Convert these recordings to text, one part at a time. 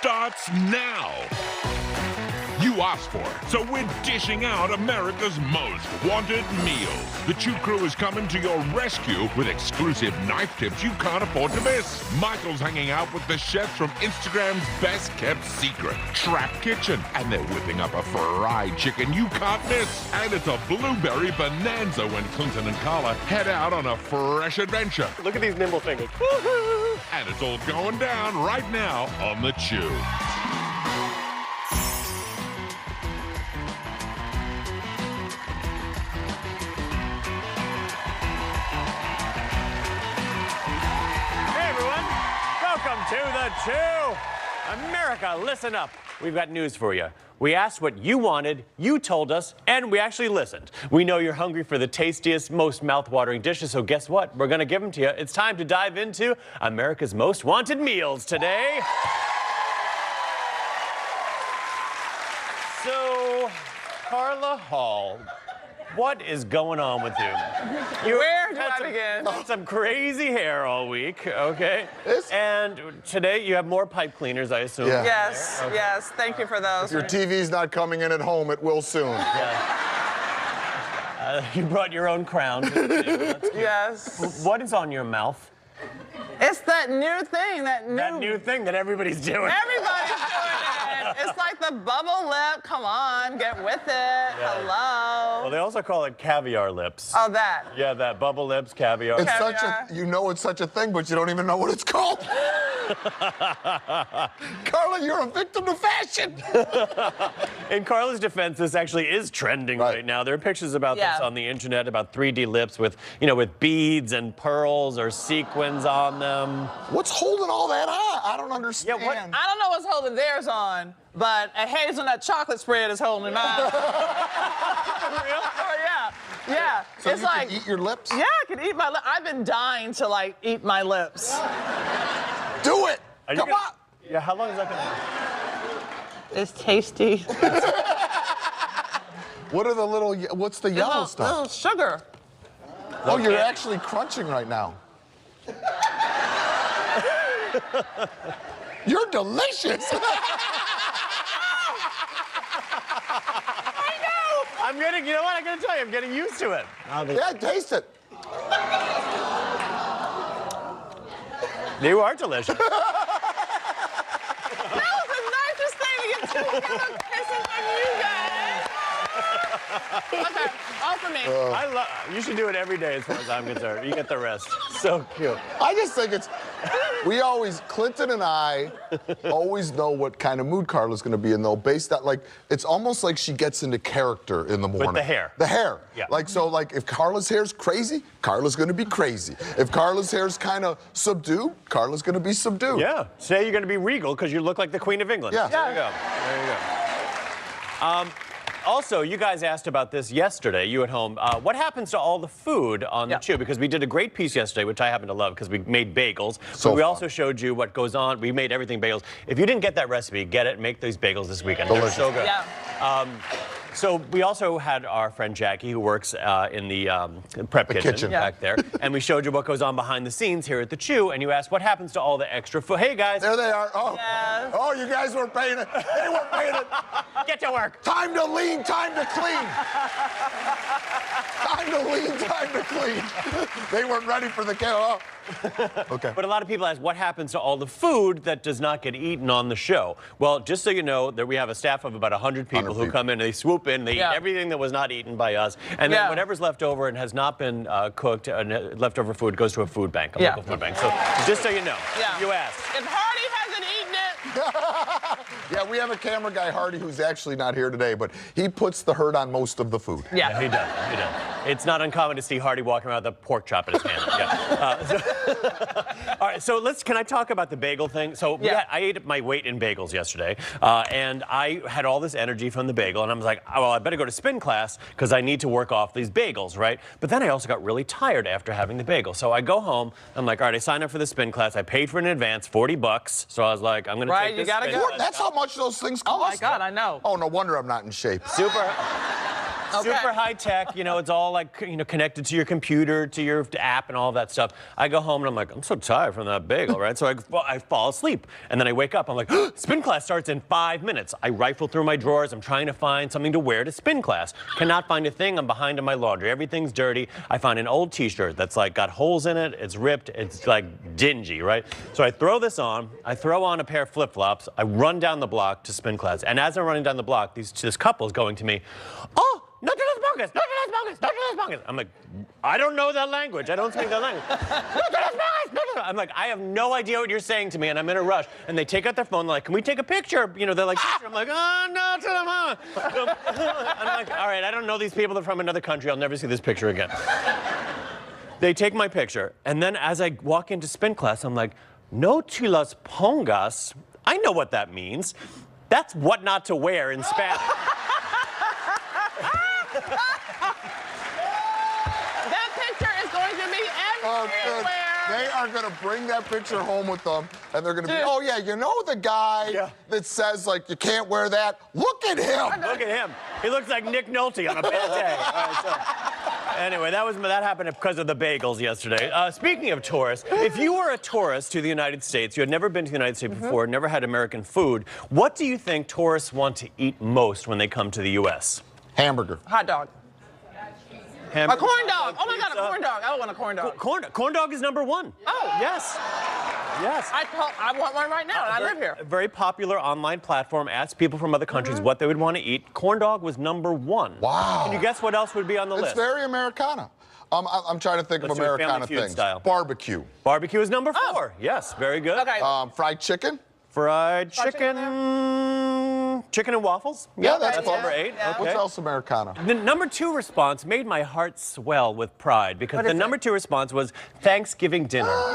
starts now. You asked for it, so we're dishing out America's most wanted meals. The Chew Crew is coming to your rescue with exclusive knife tips you can't afford to miss. Michael's hanging out with the chefs from Instagram's best-kept secret, Trap Kitchen, and they're whipping up a fried chicken you can't miss. And it's a blueberry bonanza when Clinton and Carla head out on a fresh adventure. Look at these nimble fingers. And it's all going down right now on The Chew. Welcome to The Chew. America, listen up. We've got news for you. We asked what you wanted, you told us, and we actually listened. We know you're hungry for the tastiest, most mouth-watering dishes, so guess what? We're going to give them to you. It's time to dive into America's Most Wanted Meals today. So, Carla Hall, what is going on with you? Where do I begin? Had some crazy hair all week, okay? And today you have more pipe cleaners, I assume. Yeah. Yes, Okay. yes. Thank you for those. If your TV's not coming in at home, it will soon. You brought your own crown. That's cute. Yes. What is on your mouth? It's that new thing, That new thing that everybody's doing. Everybody's doing it. It's like the bubble lip. Come on, get with it. Hello. Well, they also call it caviar lips. Oh, that. Yeah, that bubble lips, caviar. It's Caviar. such a, you know it's such a thing, but you don't even know what it's called. Carla, you're a victim of fashion. In Carla's defense, this actually is trending right now. There are pictures about this on the internet, about 3D lips with, with beads and pearls or sequins on them. What's holding all that on? I don't understand. Yeah, what? I don't know what's holding theirs on, but a hazelnut chocolate spread is holding mine. For real? Oh, yeah. Yeah. So it's you like, can eat your lips? yeah, I can eat my lips. I've been dying to, like, eat my lips. Do it. Are you Come gonna- on. Yeah, how long is that going to It's tasty. What are the little, what's the yellow stuff? Little sugar. Oh, you're actually crunching right now. You're delicious. I'm getting, you know what? I'm going to tell you, I'm getting used to it. Yeah, taste it. You are delicious. That was the nicest thing to get two little kisses from you guys. Okay, all for me. You should do it every day as far as I'm concerned. You get the rest. So cute. I just think it's, Clinton and I always know what kind of mood Carla's gonna be in, though, based on, like, it's almost like she gets into character in the morning. With the hair. The hair. Yeah. Like, if Carla's hair's crazy, Carla's gonna be crazy. If Carla's hair's kind of subdued, Carla's gonna be subdued. Yeah. Today you're going to be regal because you look like the Queen of England. Yeah. There you go. There you go. Also, you guys asked about this yesterday, you at home. What happens to all the food on The Chew? Because we did a great piece yesterday, which I happen to love, because we made bagels. So but we fun. also showed you what goes on. We made everything bagels. If you didn't get that recipe, get it. Make these bagels this weekend. Delicious. They're so good. Yeah. So we also had our friend Jackie, who works in the prep kitchen back there, and we showed you what goes on behind the scenes here at The Chew, and you asked what happens to all the extra food. Hey, guys. There they are. Oh, Yes. oh, you guys weren't paying it. They weren't paying it. Get to work. Time to lean, time to clean. Time to lean, time to clean. They weren't ready for the camera. Okay. But a lot of people ask, what happens to all the food that does not get eaten on the show? Well, just so you know, that we have a staff of about 100 people who come in, they swoop in, they eat everything that was not eaten by us, and then whatever's left over and has not been cooked, leftover food goes to a food bank, a local food bank. So just so you know, you asked. If Hardy hasn't eaten it. Yeah, we have a camera guy, Hardy, who's actually not here today, but he puts the hurt on most of the food. Yeah, he does. He does. It's not uncommon to see Hardy walking around with a pork chop in his hand. All right, so can I talk about the bagel thing? So I ate my weight in bagels yesterday, and I had all this energy from the bagel, and I was like, oh, well, I better go to spin class because I need to work off these bagels, right? But then I also got really tired after having the bagel. So I go home, I'm like, all right, I signed up for the spin class. I paid for it in advance, $40. So I was like, I'm going to take this spin class. That's how much those things cost. Oh, my God, I know. Oh, no wonder I'm not in shape. Super. Super high tech, you know, it's all like, you know, connected to your computer, to your app and all that stuff. I go home and I'm like, I'm so tired from that bagel, right? So I fall asleep and then I wake up, I'm like, spin class starts in 5 minutes. I rifle through my drawers, I'm trying to find something to wear to spin class. Cannot find a thing, I'm behind in my laundry. Everything's dirty. I find an old t-shirt that's like got holes in it, it's ripped, it's like dingy, right? So I throw this on, I throw on a pair of flip-flops, I run down the block to spin class. And as I'm running down the block, this couple is going to me, oh, no te las pongas, no te las pongas, no te las pongas. I'm like, I don't know that language. I don't speak that language. No te las pongas, no te las. I'm like, I have no idea what you're saying to me, and I'm in a rush. And they take out their phone, they're like, can we take a picture? You know, they're like, I'm like, oh, no, te las pongas. I'm like, all right, I don't know these people. They're from another country. I'll never see this picture again. They take my picture, and then as I walk into spin class, I'm like, no te las pongas. I know what that means. That's what not to wear in Spanish. That picture is going to be everywhere. They are going to bring that picture home with them, and they're going to be, oh, yeah, you know the guy that says, like, you can't wear that? Look at him. Look at him. He looks like Nick Nolte on a bad day. All right, so, anyway, that happened because of the bagels yesterday. Speaking of tourists, if you were a tourist to the United States, you had never been to the United States before, never had American food, what do you think tourists want to eat most when they come to the U.S.? Hamburger. Hot dog. Hamburger, A corn dog. Oh my pizza. God, a corn dog. I want a corn dog. Corn dog is number one. Oh. Yes. Yes. I want one right now, and I live here. A very popular online platform asked people from other countries what they would want to eat. Corn dog was number one. Wow. Can you guess what else would be on the list? It's very Americana. I'm trying to think of Let's do it Americana Family Feud things. style. Barbecue. Barbecue is number 4. Yes, very good. Okay. Fried chicken. Fried chicken. Chicken and waffles? Yeah, that's That's number 8. Yeah. Okay. What's else Americana? The number 2 response made my heart swell with pride because the number 2 response was Thanksgiving dinner. Isn't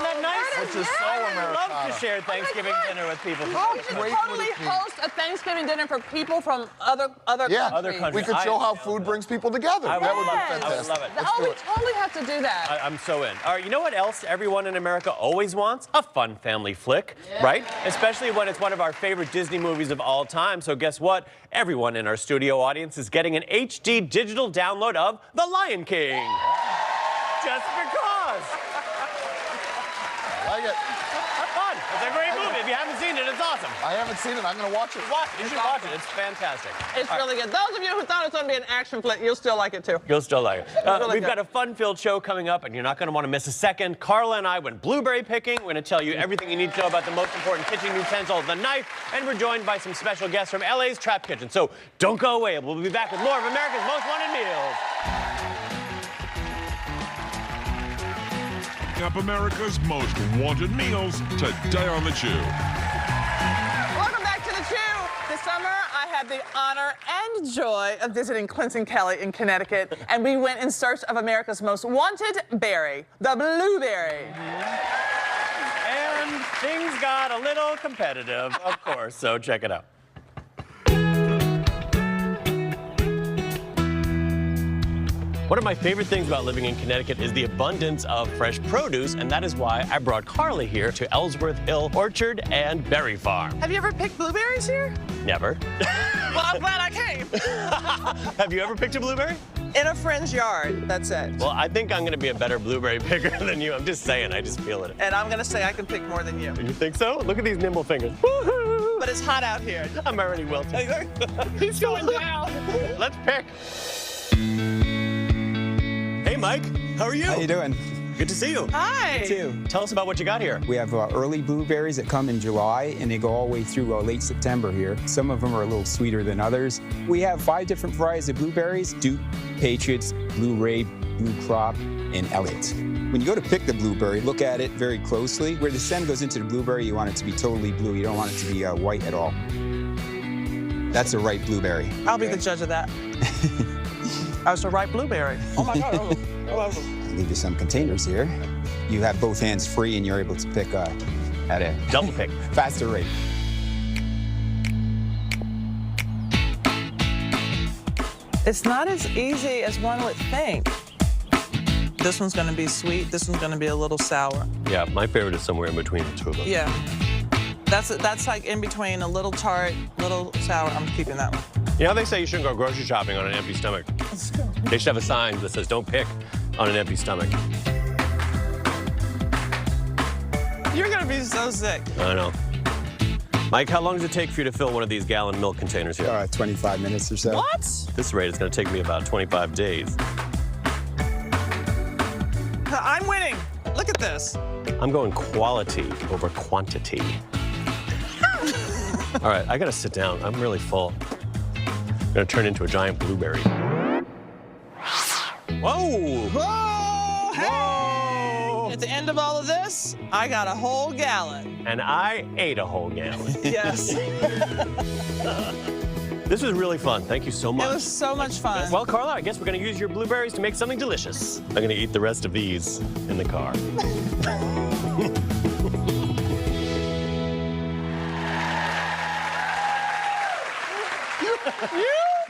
that nice? Which is so I love Americana. to share Thanksgiving dinner with people. We should totally host a Thanksgiving dinner for people from other Yeah, countries. Other countries. we could show how food brings people together. I would That would love be it. fantastic. I would love it. Let's Oh, do we it. totally have to do that. I'm so in. All right, you know what else everyone in America always wants? A fun family flick, right? Especially when it's one of our favorite Disney movies of all time. So guess what? Everyone in our studio audience is getting an HD digital download of The Lion King. Just because. I like it. Have fun. It's a great movie. If you haven't seen it, it's awesome. I haven't seen it. I'm going to watch it. You should watch it. It's fantastic. It's really good. Those of you who thought it was going to be an action flick, you'll still like it too. You'll still like it. really We've good. got a fun-filled show coming up, and you're not going to want to miss a second. Carla and I went blueberry picking. We're going to tell you everything you need to know about the most important kitchen utensils, the knife, and we're joined by some special guests from LA's Trap Kitchen. So don't go away. We'll be back with more of America's Most Wanted Meals. Up America's Most Wanted Meals today on The Chew. Welcome back to The Chew. This summer, I had the honor and joy of visiting Clinton Kelly in Connecticut, and we went in search of America's most wanted berry, the blueberry. And things got a little competitive, of course, so check it out. One of my favorite things about living in Connecticut is the abundance of fresh produce, and that is why I brought Carly here to Ellsworth Hill Orchard and Berry Farm. Have you ever picked blueberries here? Never. Well, I'm glad I came. Have you ever picked a blueberry? In a friend's yard, that's it. Well, I think I'm going to be a better blueberry picker than you. I'm just saying, I just feel it. And I'm going to say I can pick more than you. You think so? Look at these nimble fingers. Woohoo! But it's hot out here. I'm already wilted. He's going down. Let's pick. Hey, Mike. How are you? How you doing? Good to see you. Hi. Too. Tell us about what you got here. We have early blueberries that come in July, and they go all the way through late September here. Some of them are a little sweeter than others. We have 5 different varieties of blueberries: Duke, Patriots, Blue Ray, Blue Crop, and Elliott. When you go to pick the blueberry, look at it very closely. Where the stem goes into the blueberry, you want it to be totally blue. You don't want it to be white at all. That's a ripe blueberry. I'll be the judge of that. I was a ripe blueberry. Oh my God. I'll leave you some containers here. You have both hands free, and you're able to pick at a Double pick. faster rate. It's not as easy as one would think. This one's gonna be sweet, this one's gonna be a little sour. Yeah, my favorite is somewhere in between the two of them. Yeah. That's like in between a little tart, little sour. I'm keeping that one. You know, they say you shouldn't go grocery shopping on an empty stomach. Let's go. They should have a sign that says, don't pick on an empty stomach. You're gonna be so sick. I know. Mike, how long does it take for you to fill one of these gallon milk containers here? 25 minutes or so. What? At this rate, it's going to take me about 25 days. I'm winning. Look at this. I'm going quality over quantity. All right, I got to sit down. I'm really full. I'm going to turn into a giant blueberry. Whoa! Whoa! Hey! At the end of all of this, I got a whole gallon. And I ate a whole gallon. Yes. This was really fun. Thank you so much. It was so much fun. Well, Carla, I guess we're going to use your blueberries to make something delicious. I'm going to eat the rest of these in the car.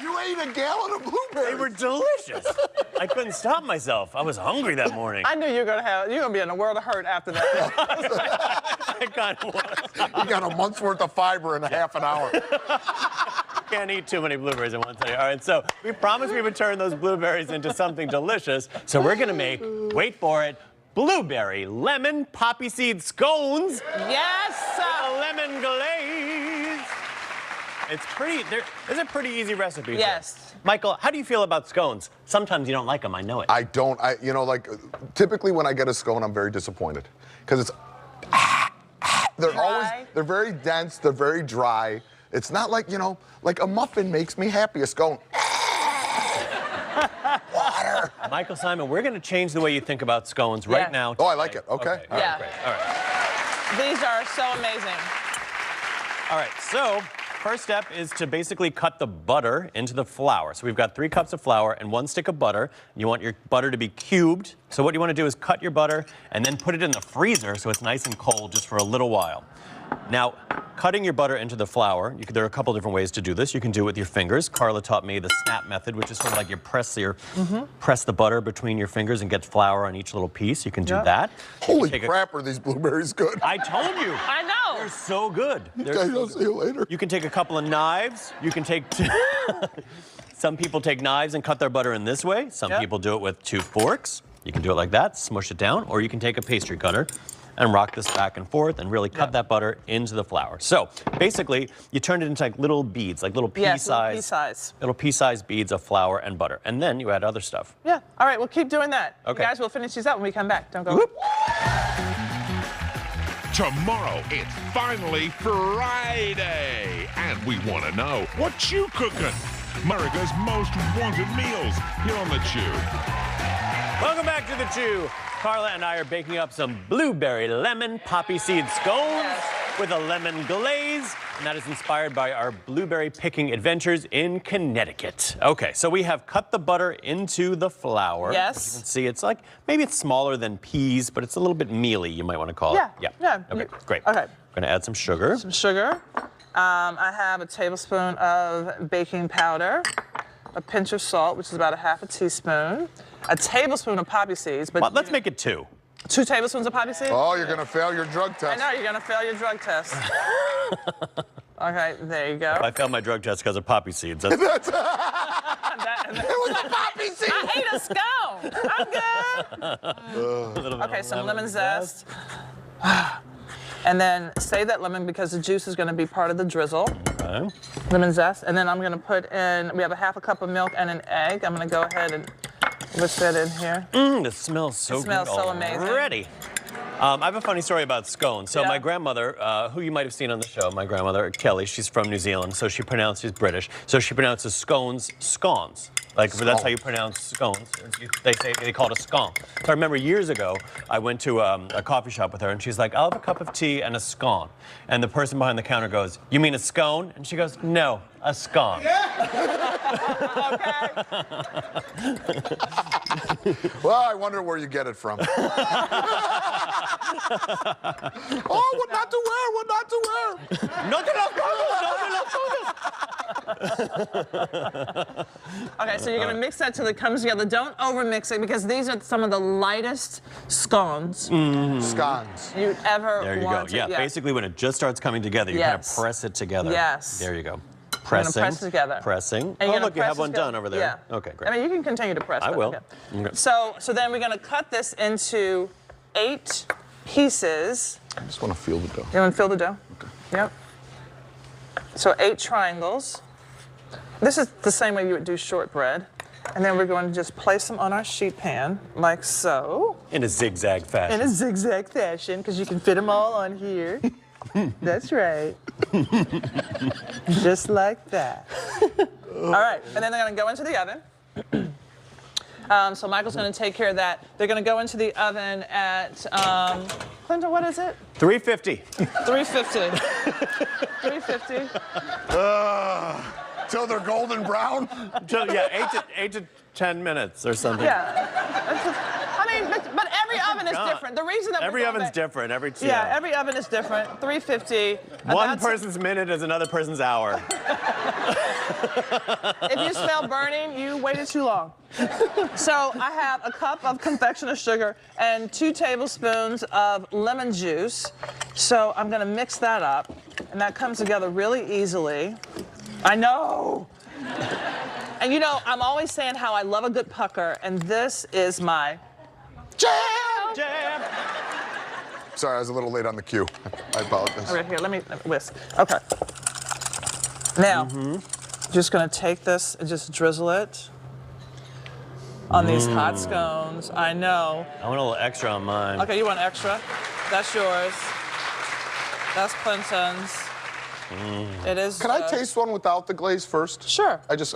You ate a gallon of blueberries. They were delicious. I couldn't stop myself. I was hungry that morning. I knew you're gonna be in a world of hurt after that. I kind of was. You got a month's worth of fiber in a half an hour. Can't eat too many blueberries in one day. All right, so we promised we would turn those blueberries into something delicious. So we're gonna make, wait for it, blueberry lemon poppy seed scones. Yes. A lemon glaze. It's a pretty easy recipe. Yes. Michael, how do you feel about scones? Sometimes you don't like them, I know it. I don't. Typically when I get a scone, I'm very disappointed because it's. They're very dense. They're very dry. It's not like like a muffin makes me happy. A scone. Water. Michael Simon, we're going to change the way you think about scones right now. Oh, I like it. Okay. All Yeah. right, great. All right. These are so amazing. All right, so first step is to basically cut the butter into the flour. So we've got 3 cups of flour and 1 stick of butter. You want your butter to be cubed. So what you want to do is cut your butter and then put it in the freezer so it's nice and cold just for a little while. Now, cutting your butter into the flour, there are a couple different ways to do this. You can do it with your fingers. Carla taught me the snap method, which is sort of like you press the butter between your fingers and get flour on each little piece. You can do that. Holy crap, are these blueberries good? I told you. I know. They're so good. I'll see you later. You can take a couple of knives. You can take some people take knives and cut their butter in this way. Some people do it with 2 forks. You can do it like that, smush it down, or you can take a pastry cutter and rock this back and forth and really cut that butter into the flour. So basically, you turn it into like little beads, like little pea-sized beads of flour and butter. And then you add other stuff. Yeah. All right, we'll keep doing that. Okay. You guys, we'll finish these up when we come back. Don't go. Whoop. Tomorrow, it's finally Friday. And we want to know what you cooking. America's Most Wanted Meals here on The Chew. Welcome back to The Chew. Carla and I are baking up some blueberry lemon poppy seed scones with a lemon glaze, and that is inspired by our blueberry picking adventures in Connecticut. Okay, so we have cut the butter into the flour. Yes. As you can see, it's like, maybe it's smaller than peas, but it's a little bit mealy, you might want to call it. Yeah. Okay, great. Okay. I'm gonna add some sugar. Some sugar. I have a tablespoon of baking powder, a pinch of salt, which is about a half a teaspoon, a tablespoon of poppy seeds. But Well, let's make it 2. 2 tablespoons of poppy seeds? Oh, you're gonna fail your drug I test. know, you're gonna fail your drug test. Okay, there you go. If I failed my drug test because of poppy seeds, that's It was a poppy seed. I ate a scone. I'm good. Okay, some lemon zest. And then save that lemon because the juice is going to be part of the drizzle. Okay. Lemon zest. And then I'm going to put in, we have a half a cup of milk and an egg. I'm going to go ahead and whisk that in here. This smells so good. Smells so amazing. Already. I have a funny story about scones. So Yeah. my grandmother, who you might have seen on the show, my grandmother, Kelly, she's from New Zealand, so she's British. So she pronounces scones, scones. Like, that's how you pronounce scones. They call it a scone. So I remember years ago, I went to a coffee shop with her, and she's like, I'll have a cup of tea and a scone. And the person behind the counter goes, you mean a scone? And she goes, no, a scone. Well, I wonder where you get it from. Oh, what not to wear, what not to wear. No te las pongas. Okay, so you're going to mix that till it comes together. Don't over-mix it because these are some of the lightest scones Scones. you'd ever There you go. want to. Yeah, basically when it just starts coming together, you kind of press it together. Yes. There you go. Pressing. You're gonna press together. Pressing. And Oh, you're gonna look, you press have one together. done over there. Yeah. Okay, great. I mean, you can continue to press. I but will. okay. Okay. So then we're gonna cut this into 8 pieces. I just want to feel the dough. You want to fill the dough? Okay. Yep. So 8 triangles. This is the same way you would do shortbread. And then we're going to just place them on our sheet pan, like so. In a zigzag fashion. In a zigzag fashion, because you can fit them all on here. That's right. Just like that. All right, and then they're going to go into the oven. So Michael's going to take care of that. They're going to go into the oven at, Clinton, what is it? 350. 350. 350. Till they're golden brown. Yeah, 8 to 10 minutes or something. Yeah. I mean, but every oven is different. The reason that Every oven's different. Yeah, every oven is different. 350. One person's minute is another person's hour. If you smell burning, you waited too long. So I have a cup of confectioner sugar and 2 tablespoons of lemon juice. So I'm gonna mix that up, and that comes together really easily. I know. And you know, I'm always saying how I love a good pucker, and this is my jam. Jam. Sorry, I was a little late on the cue. I apologize. Right here, let me whisk. Okay. Now, just gonna take this and just drizzle it on these hot scones. I know. I want a little extra on mine. Okay, you want extra? That's yours. That's Clinton's. It is. Can I taste one without the glaze first? Sure. I'm just,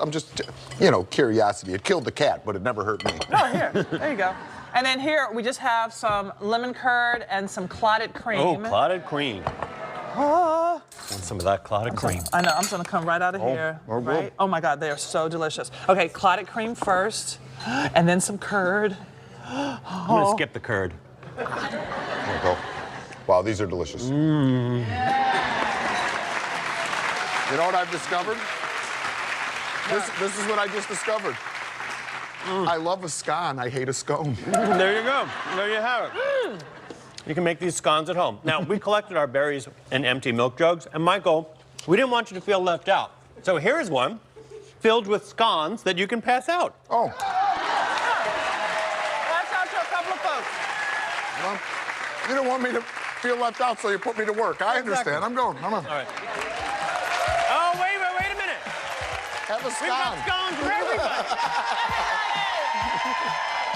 you know, curiosity. It killed the cat, but it never hurt me. Oh, here. There you go. And then here we just have some lemon curd and some clotted cream. Oh, clotted cream. Ah. Want some of that clotted cream. I know. I'm just gonna come right out of here. oh, Right? good. Oh my God, they are so delicious. Okay, clotted cream first, and then some curd. I'm gonna skip the curd. There we go. Wow, these are delicious. You know what I've discovered? This is what I just discovered. I love a scone. I hate a scone. There you go. There you have it. You can make these scones at home. Now, we collected our berries in empty milk jugs, and Michael, we didn't want you to feel left out. So here's one filled with scones that you can pass out. Oh, That's out to a couple of folks. well, you don't want me to feel left out, so you put me to work. I understand. I'm going. Come on. All right. Oh, wait a minute. Have a We've got scone. scones for everybody.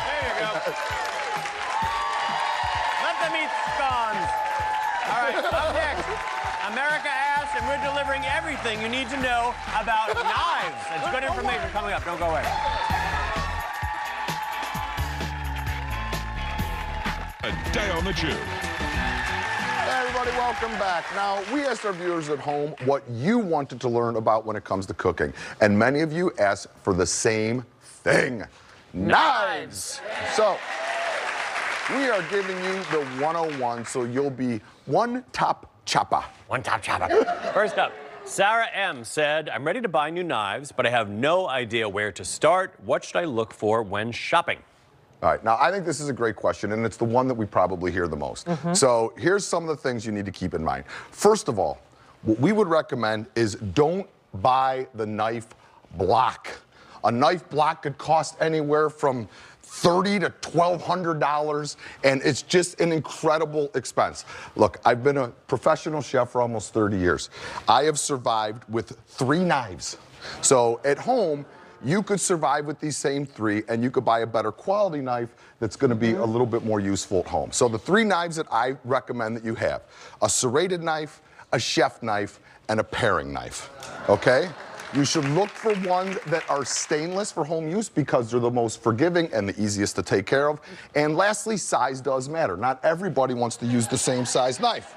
There you go. Let them eat scones. All right, up next, America Asked, and we're delivering everything you need to know about knives. It's good information coming up. Don't go away. A day on the Chew. Hey, everybody, welcome back. Now, we asked our viewers at home what you wanted to learn about when it comes to cooking. And many of you asked for the same thing. Knives! So, we are giving you the 101, so you'll be one top chopper. One top chopper. First up, Sarah M. said, I'm ready to buy new knives, but I have no idea where to start. What should I look for when shopping? All right, now I think this is a great question, and it's the one that we probably hear the most. So here's some of the things you need to keep in mind. First of all, what we would recommend is don't buy the knife block. A knife block could cost anywhere from $30 to $1,200, and it's just an incredible expense. Look, I've been a professional chef for almost 30 years. I have survived with 3 knives. So at home, you could survive with these same 3, and you could buy a better quality knife that's gonna be a little bit more useful at home. So the 3 knives that I recommend that you have: a serrated knife, a chef knife, and a paring knife, okay? You should look for ones that are stainless for home use because they're the most forgiving and the easiest to take care of. And lastly, size does matter. Not everybody wants to use the same size knife.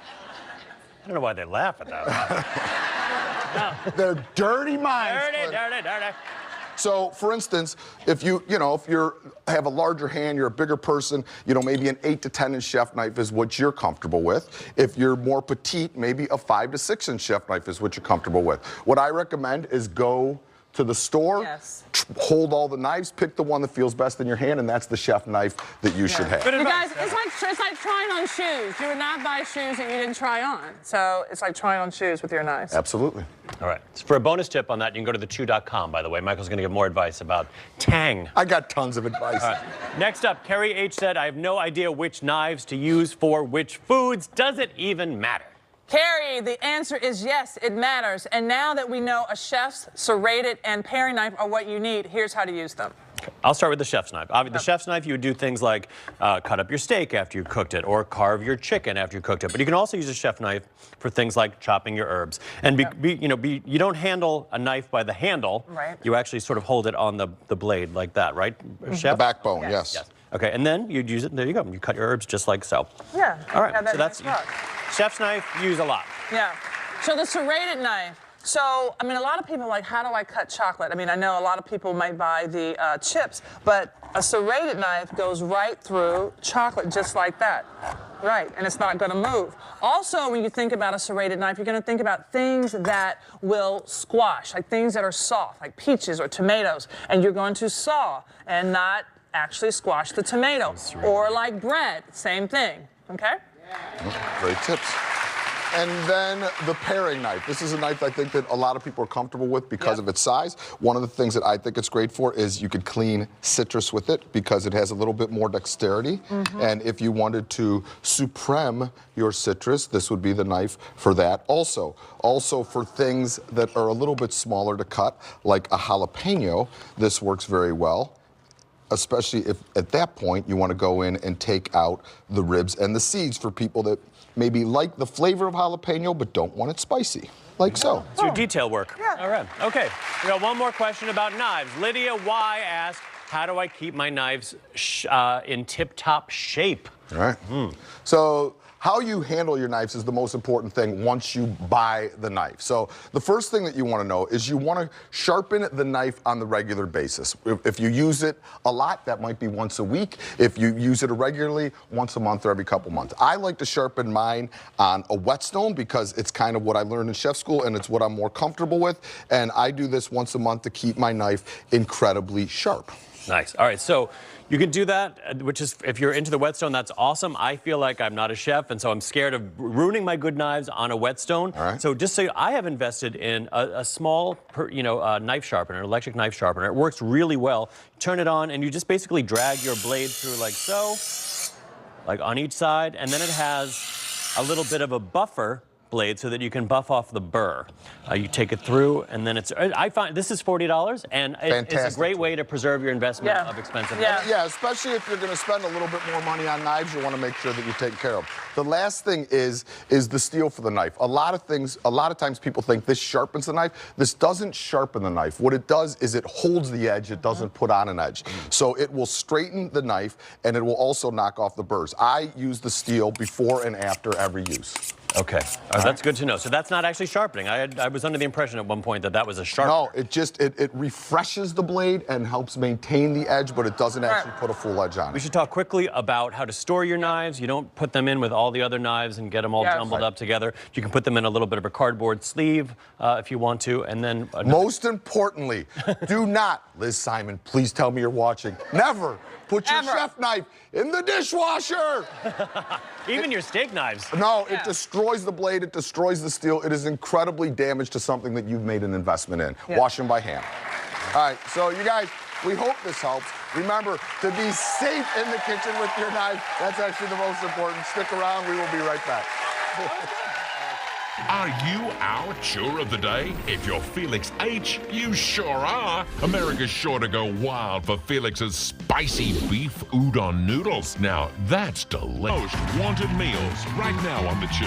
I don't know why they laugh at that. They're dirty minds. Dirty. So, for instance, if you have a larger hand, you're a bigger person, maybe an 8 to 10 inch chef knife is what you're comfortable with. If you're more petite, maybe a 5 to 6 inch chef knife is what you're comfortable with. What I recommend is go to the store, Yes. hold all the knives, pick the one that feels best in your hand, and that's the chef knife that you should have. You guys, it's like trying on shoes. You would not buy shoes that you didn't try on. So it's like trying on shoes with your knives. Absolutely. All right. So for a bonus tip on that, you can go to thechew.com, by the way. Michael's going to give more advice about Tang. I got tons of advice. All right. Next up, Carrie H. said, I have no idea which knives to use for which foods. Does it even matter? Carrie, the answer is yes, it matters. And now that we know a chef's serrated and paring knife are what you need, here's how to use them. I'll start with the chef's knife. The chef's knife, you would do things like cut up your steak after you cooked it, or carve your chicken after you cooked it. But you can also use a chef knife for things like chopping your herbs. And you don't handle a knife by the handle. Right. You actually sort of hold it on the blade like that, right, Chef? The backbone, yes. Okay, and then you'd use it. There you go. You cut your herbs just like so. Yeah. All right. Have that So that's nice chef's knife. Use a lot. Yeah. So the serrated knife. So, I mean, a lot of people are like, how do I cut chocolate? I mean, I know a lot of people might buy the chips, but a serrated knife goes right through chocolate just like that. Right, and it's not going to move. Also, when you think about a serrated knife, you're going to think about things that will squash, like things that are soft, like peaches or tomatoes, and you're going to saw and not actually squash the tomato. Or like bread, same thing, okay? Great tips. And then the paring knife. This is a knife I think that a lot of people are comfortable with because of its size. One of the things that I think it's great for is you could clean citrus with it because it has a little bit more dexterity. And if you wanted to supreme your citrus, this would be the knife for that. Also for things that are a little bit smaller to cut, like a jalapeno, this works very well. Especially if at that point you want to go in and take out the ribs and the seeds for people that maybe like the flavor of jalapeno but don't want it spicy, like so. It's your detail work. Yeah. All right. Okay. We got one more question about knives. Lydia Y asked, how do I keep my knives in tip-top shape? All right. So how you handle your knives is the most important thing once you buy the knife. So the first thing that you want to know is you want to sharpen the knife on the regular basis. If you use it a lot, that might be once a week. If you use it irregularly, once a month or every couple months. I like to sharpen mine on a whetstone because it's kind of what I learned in chef school and it's what I'm more comfortable with. And I do this once a month to keep my knife incredibly sharp. Nice. All right, so you can do that, which is, if you're into the whetstone, that's awesome. I feel like I'm not a chef, and so I'm scared of ruining my good knives on a whetstone. All right. So just so I have invested in a small, knife sharpener, an electric knife sharpener. It works really well. You turn it on, and you just basically drag your blade through like so, like on each side, and then it has a little bit of a buffer blade so that you can buff off the burr. You take it through, and then I find this is $40, and it's a great way to preserve your investment of expensive knives. Yeah, especially if you're going to spend a little bit more money on knives, you want to make sure that you take care of. The last thing is the steel for the knife. A lot of times people think this sharpens the knife. This doesn't sharpen the knife. What it does is it holds the edge. It doesn't put on an edge. So it will straighten the knife, and it will also knock off the burrs. I use the steel before and after every use. Okay, that's good to know. So that's not actually sharpening. I was under the impression at one point that was a sharpener. No, it refreshes the blade and helps maintain the edge, but it doesn't actually put a full edge on We it. should talk quickly about how to store your knives. You don't put them in with all the other knives and get them all jumbled up together. You can put them in a little bit of a cardboard sleeve if you want to, and then... Most importantly, do not, Liz Simon, please tell me you're watching, never put your chef knife in the dishwasher. Even your steak knives. No, it destroys the blade, it destroys the steel. It is incredibly damaged to something that you've made an investment in. Wash them by hand. All right, so you guys, we hope this helps. Remember to be safe in the kitchen with your knife. That's actually the most important. Stick around, we will be right back. Are you our chewer of the day? If you're Felix H., you sure are. America's sure to go wild for Felix's spicy beef udon noodles. Now, that's delicious. Most wanted meals right now on The Chew.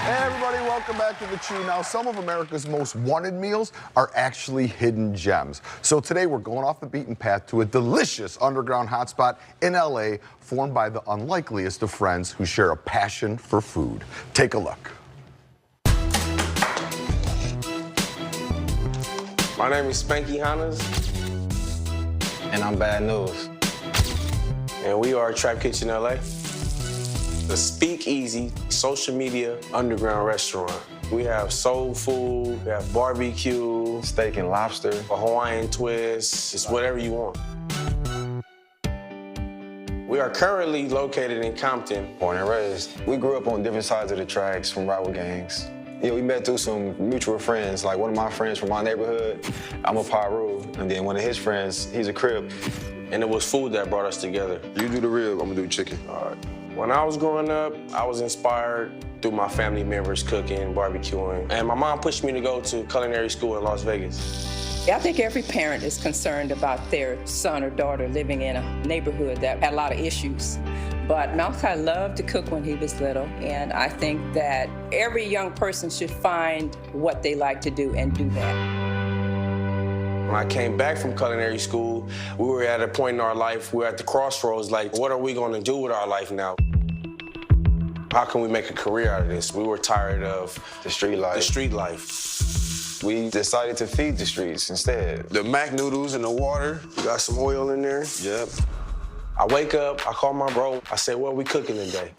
Hey everybody, welcome back to The Chew. Now, some of America's most wanted meals are actually hidden gems. So today we're going off the beaten path to a delicious underground hotspot in LA formed by the unlikeliest of friends who share a passion for food. Take a look. My name is Spanky Hannes. And I'm Bad News. And we are Trap Kitchen LA. the Speakeasy social media underground restaurant. We have soul food, we have barbecue, steak and lobster, a Hawaiian twist, it's whatever you want. We are currently located in Compton. Born and raised. We grew up on different sides of the tracks from rival gangs. Yeah, we met through some mutual friends. Like one of my friends from my neighborhood, I'm a Pyru, and then one of his friends, he's a Crip. And it was food that brought us together. You do the rib, I'm gonna do chicken. All right. When I was growing up, I was inspired through my family members cooking, barbecuing. And my mom pushed me to go to culinary school in Las Vegas. I think every parent is concerned about their son or daughter living in a neighborhood that had a lot of issues. But Malachi loved to cook when he was little, and I think that every young person should find what they like to do and do that. When I came back from culinary school, we were at a point in our life, we were at the crossroads, like, what are we gonna do with our life now? How can we make a career out of this? We were tired of the street life. We decided to feed the streets instead. The Mac noodles in the water, you got some oil in there. Yep. I wake up, I call my bro, I say, what are we cooking today?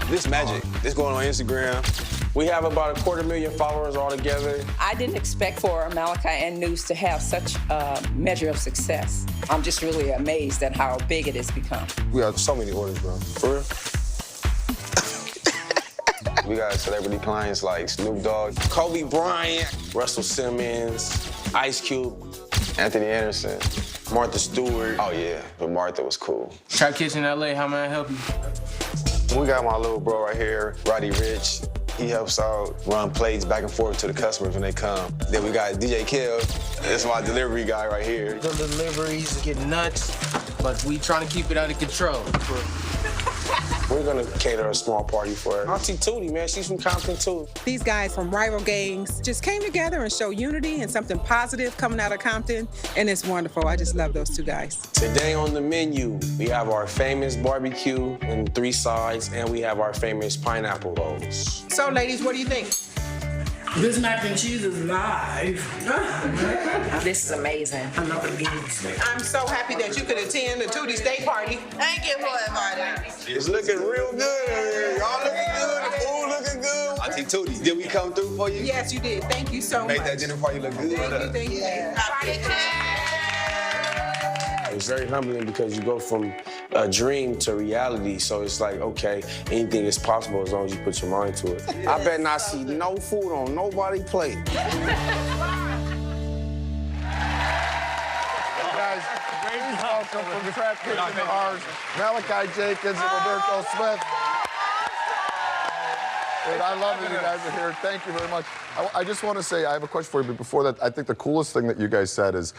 This magic, this going on Instagram. We have about 250,000 followers all together. I didn't expect for Malachi and News to have such a measure of success. I'm just really amazed at how big it has become. We got so many orders, bro. For real? We got celebrity clients like Snoop Dogg, Kobe Bryant, Russell Simmons, Ice Cube, Anthony Anderson, Martha Stewart. Oh yeah, but Martha was cool. Trap Kitchen LA, how may I help you? We got my little bro right here, Roddy Rich. He helps out run plates back and forth to the customers when they come. Then we got DJ Kev. That's my delivery guy right here. The deliveries get nuts, but we trying to keep it under control. We're gonna cater a small party for her. Auntie Tootie, man, she's from Compton too. These guys from rival gangs just came together and showed unity and something positive coming out of Compton, and it's wonderful. I just love those two guys. Today on the menu, we have our famous barbecue and 3 sides, and we have our famous pineapple rolls. So, ladies, what do you think? This mac and cheese is live. This is amazing. I love the games. I'm so happy that you could attend the Tootie Steak Party. Thank you for inviting me. It's looking real good over here. Y'all looking good, the food looking good. Auntie Tootie, did we come through for you? Yes, you did. Thank you so much. Made that dinner party look good. Thank you. It's very humbling because you go from a dream to reality. So it's like, okay, anything is possible as long as you put your mind to it. I better not see no food on nobody's plate. Guys, please welcome from the Trap Kitchen to ours, Malachi Jacobs and Roberto Smith. Dude, I love that you guys are here. Thank you very much. I just want to say, I have a question for you, but before that, I think the coolest thing that you guys said is,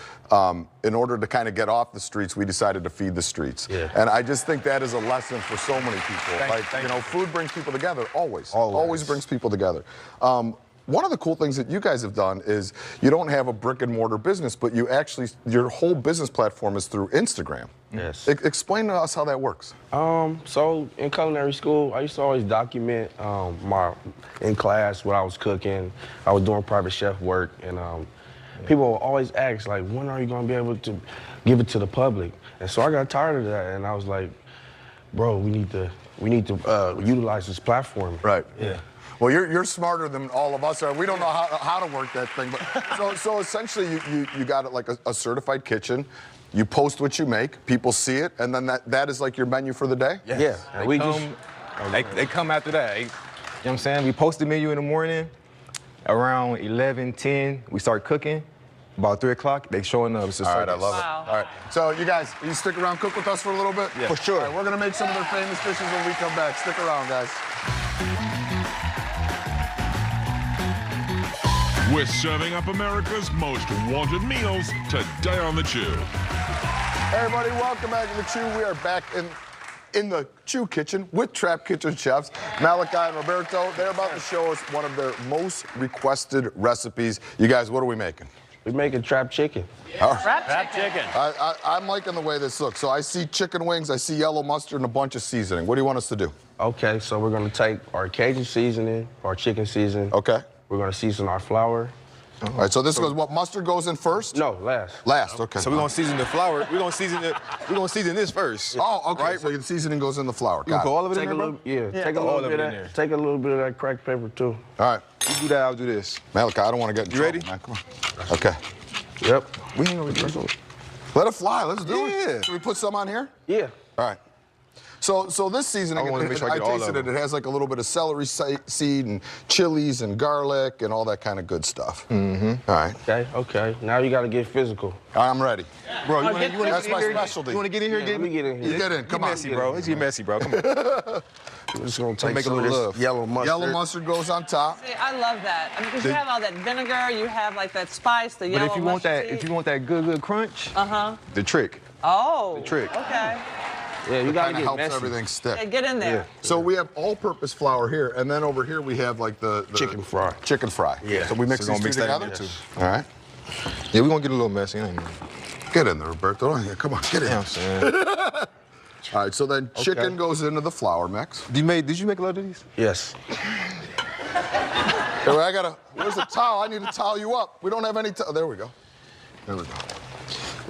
in order to kind of get off the streets, we decided to feed the streets. Yeah. And I just think that is a lesson for so many people. You know, food brings people together, always. Always brings people together. One of the cool things that you guys have done is you don't have a brick and mortar business, but you actually, your whole business platform is through Instagram. Yes. Explain to us how that works. So in culinary school, I used to always document in class what I was cooking. I was doing private chef work, and people would always ask, like, when are you gonna be able to give it to the public? And so I got tired of that, and I was like, bro, we need to utilize this platform. Right. Yeah. Well, you're smarter than all of us are. We don't know how to work that thing. But so essentially, you got it like a certified kitchen. You post what you make, people see it, and then that is like your menu for the day? Yes. Yeah. They come after that. You know what I'm saying? We post the menu in the morning. Around 11, 10, we start cooking. About 3 o'clock, they showing up. It's just all right, I love Wow. it. All right. So you guys, you stick around, cook with us for a little bit? Yeah. For sure. All right, we're gonna make some of their famous dishes when we come back. Stick around, guys. We're serving up America's most wanted meals today on The Chew. Hey everybody, welcome back to The Chew. We are back in the Chew Kitchen with Trap Kitchen chefs, Malachi and Roberto. They're about to show us one of their most requested recipes. You guys, what are we making? We're making trap chicken. Yeah. Trap chicken. I'm liking the way this looks. So I see chicken wings, I see yellow mustard, and a bunch of seasoning. What do you want us to do? Okay, so we're gonna take our Cajun seasoning, our chicken seasoning. Okay. We're gonna season our flour, All right, so this goes, what, mustard goes in first? No, last. Last, okay. So we're gonna season the flour. We're gonna season this first. Oh, okay. Right? So the seasoning goes in the flour. You gonna Got put it. all of it Take in a there, little, bro? take a all little of bit it of in that. there. Take a little bit of that cracked pepper too. All right. You do that, I'll do this. Malachi, I don't want to get in You trouble, ready? man. Come on. Okay. Yep. We ain't gonna be trouble. Let it fly. Let's do it. Yeah. Should we put some on here? Yeah. All right. So this seasoning, I wanna make sure I I get all tasted of it. It has like a little bit of celery seed and chilies and garlic and all that kind of good stuff. Mm-hmm. All right. Okay. Now you got to get physical. I'm ready. Bro, you wanna That's get my in here? specialty. You wanna get in here? Let me get in You here. get in. Come on. Messy, bro. Let's get messy, bro. Come on. We're just gonna take make a some of little this love. yellow mustard. Yellow mustard goes on top. See, I love that. I mean, because you have all that vinegar, you have like that spice, the But yellow if you want that, mustard seed. good crunch, Uh-huh. the trick. Oh. trick. Okay. Yeah, you got to Kind of get helps messy. everything stick. Okay, get in there. So we have all-purpose flour here, and then over here we have like the Chicken fry. Chicken fry. Yeah. So we mix So we're these gonna two mix that in together. there, too. All right. Yeah, we're gonna get a little messy. Ain't it? Get in there, Roberto. Yeah, come on, get in. You know what I'm saying? All right. So then chicken goes into the flour mix. Did you make a lot of these? Yes. Hey, wait, where's the towel? I need to towel you up. We don't have any towel. There we go. There we go.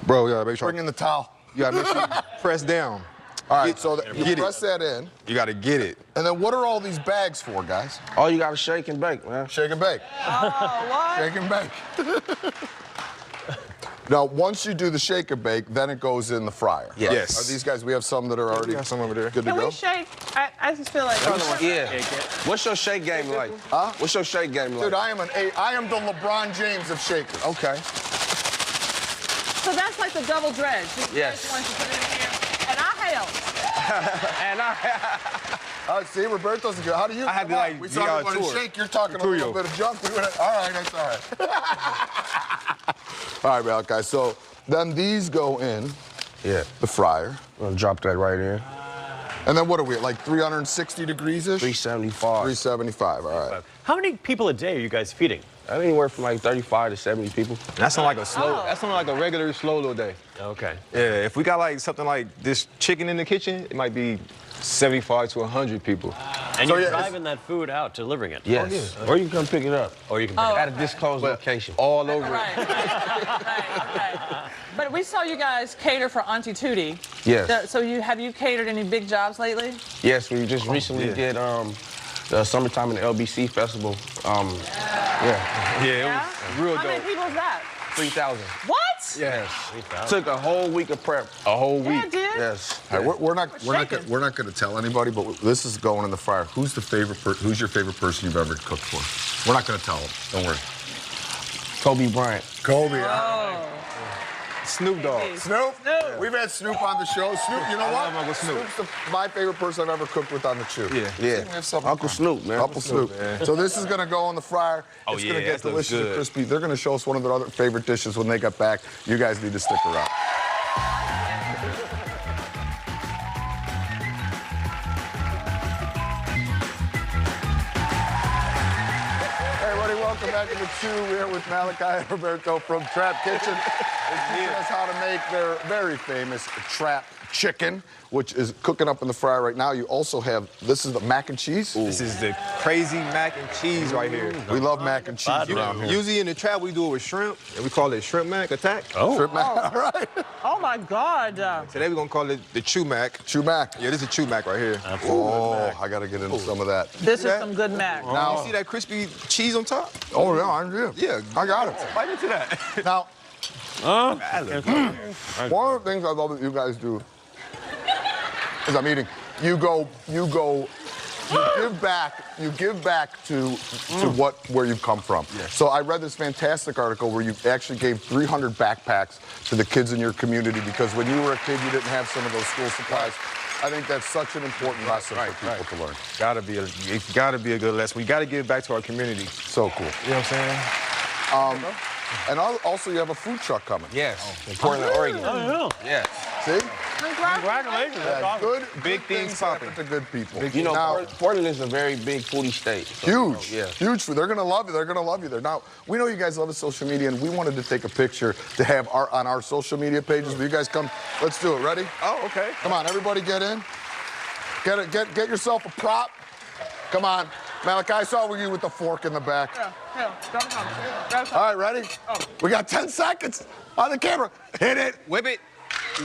Bro, yeah, make sure. Bring in the towel. You gotta make sure you press down. All right, so you Get it. press that in. You gotta get it. And then what are all these bags for, guys? Oh, you got to shake and bake, man. Shake and bake. Oh, what? Shake and bake. Now, once you do the shake and bake, then it goes in the fryer. Yes. Are these guys, we have some that are already got some over there. good to Can go? we shake? I just feel like. Yeah. What's your shake game like? Huh? What's your shake game like? Dude, I am the LeBron James of shakers. Okay. So that's like the double dredge. Yes. Want to put it in here. And I help. And I. See, Roberto's good. How do you? I had to, come on, like, we be talking on about a tour. shake. You're talking a Tuyo. little bit of junk. All right, that's all right. All right, Malachi. So then these go in Yeah. the fryer. I'm gonna drop that right in. And then what are we at, like 360 degrees-ish? 375. 375, all right. How many people a day are you guys feeding? Anywhere from like 35 to 70 people. That's not like a slow. Oh. That's not like a regular slow little day. Okay. Yeah, if we got like something like this chicken in the kitchen, it might be 75 to 100 people. And So, you're yeah, driving that food out, delivering it. Yes. Or you can come pick it up. Or you can pick it up. At a disclosed location. All over. Right. Right. But we saw you guys cater for Auntie Tootie. Yes. So have you catered any big jobs lately? Yes, we just recently did the summertime in the LBC festival. Yeah. Yeah, Yeah? it was real How many dope. people is that? 3,000. What? Yes. Took a whole week of prep. A whole week. Yeah, it did. Yes. All right, we're not shaking. going to tell anybody, but this is going in the fryer. Who's your favorite person you've ever cooked for? We're not going to tell them. Don't worry. Kobe Bryant. Kobe. Oh. Snoop Dogg. Snoop? We've had Snoop on the show. Snoop, you know I what? love Uncle Snoop. Snoop's my favorite person I've ever cooked with on the chew. Yeah. Yeah. We have something Uncle in Snoop, man. Uncle Snoop. man. So this is going to go in the fryer. Oh, it's going to yeah, get that looks delicious and good. crispy. They're going to show us one of their other favorite dishes when they get back. You guys need to stick around. Hey, everybody, welcome back to the Chew. We're here with Malachi and Roberto from Trap Kitchen. Teaching us how to make their very famous Trap Chicken, which is cooking up in the fryer right now. You also have, this is the mac and cheese. This is the crazy mac and cheese right here. We love mac and cheese around here. Usually in the trap we do it with shrimp, and we call it shrimp mac attack. Shrimp mac, all right. Oh my God. Today we're gonna call it the chew mac. Chew mac. Yeah, this is chew mac right here. Oh, I got to get into some of that. This is some good mac. Now, you see that crispy cheese on top? Oh, yeah, I do. Yeah. I got it. Bite into that. Now, That looks good. one of the things I love that you guys do is I'm eating. You give back to where you've come from. Yes. So I read this fantastic article where you actually gave 300 backpacks to the kids in your community because when you were a kid, you didn't have some of those school supplies. I think that's such an important lesson for people to learn. It's gotta be a good lesson. We gotta give back to our community. So cool. You know what I'm saying? And also, you have a food truck coming. Yes. In Portland, Oregon. Oh, Yes. See? Congratulations. Yeah, good Big things things happen popping. to good people. You know, Now, Portland is a very big foodie state. So, huge, Yeah. huge food. They're gonna love you. They're gonna love you there. Now, we know you guys love social media, and we wanted to take a picture to have on our social media pages. Will you guys come? Let's do it. Ready? Oh, okay. Come on, everybody, get in. Get yourself a prop. Come on. Malachi, I saw you with the fork in the back. Yeah, don't come. All right, ready? We got 10 seconds on the camera. Hit it. Whip it.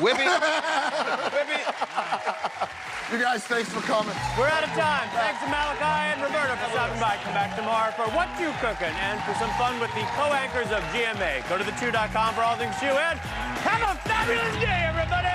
Whip it. Whip it. You guys, thanks for coming. We're out of time. Thanks to Malachi and Roberta for stopping by. Come back tomorrow for What You Cookin' and for some fun with the co-anchors of GMA. Go to the2.com for all things Chew and have a fabulous day, everybody!